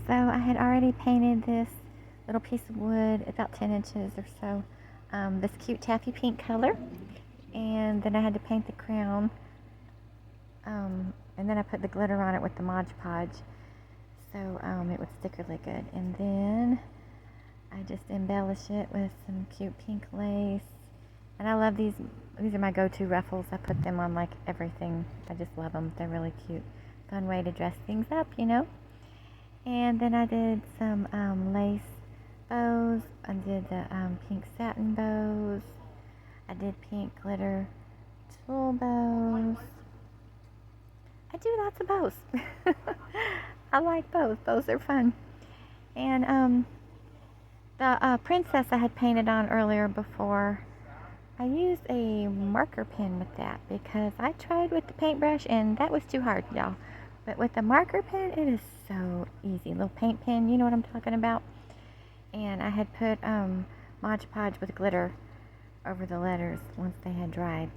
So I had already painted this little piece of wood, about 10 inches or so, this cute taffy pink color. And then I had to paint the crown. And then I put the glitter on it with the Mod Podge, so it would stick really good. And then I just embellish it with some cute pink lace. And I love these. These are my go-to ruffles. I put them on like everything. I just love them. They're really cute. Fun way to dress things up, you know. And then I did some lace bows. I did the pink satin bows. I did pink glitter tulle bows. I do lots of bows. I like bows. Bows are fun. And the princess I had painted on earlier before, I used a marker pen with that because I tried with the paintbrush and that was too hard, y'all. But with the marker pen, it is so easy. Little paint pen, you know what I'm talking about. And I had put Mod Podge with glitter over the letters once they had dried.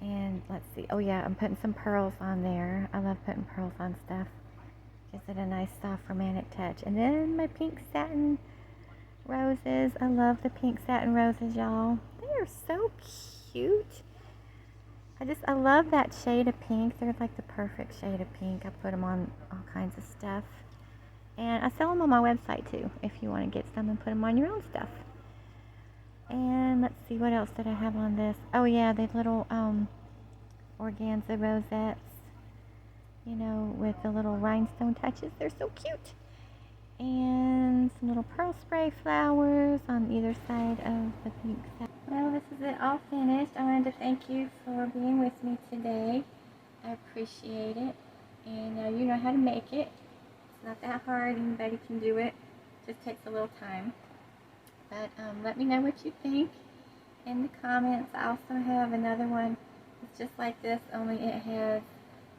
And let's see, oh yeah, I'm putting some pearls on there. I love putting pearls on stuff. Gives it a nice soft romantic touch. And then my pink satin roses. I love the pink satin roses, y'all. They are so cute. I love that shade of pink. They're like the perfect shade of pink. I put them on all kinds of stuff. And I sell them on my website too, if you want to get some and put them on your own stuff. And let's see, what else did I have on this? Oh yeah, the little organza rosettes, you know, with the little rhinestone touches. They're so cute. And some little pearl spray flowers on either side of the pink satin. Well, this is it all finished. I wanted to thank you for being with me today. I appreciate it. And now you know how to make it. It's not that hard. Anybody can do it. It just takes a little time. But let me know what you think in the comments. I also have another one. It's just like this, only it has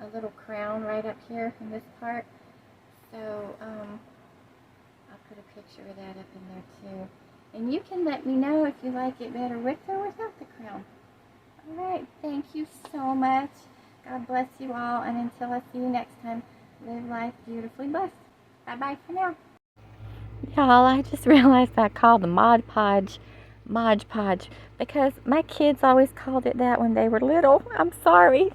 a little crown right up here in this part. So I'll put a picture of that up in there too. And you can let me know if you like it better with or without the crown. Alright, thank you so much. God bless you all. And until I see you next time, live life beautifully blessed. Bye-bye for now. Y'all, I just realized I called the Mod Podge because my kids always called it that when they were little. I'm sorry.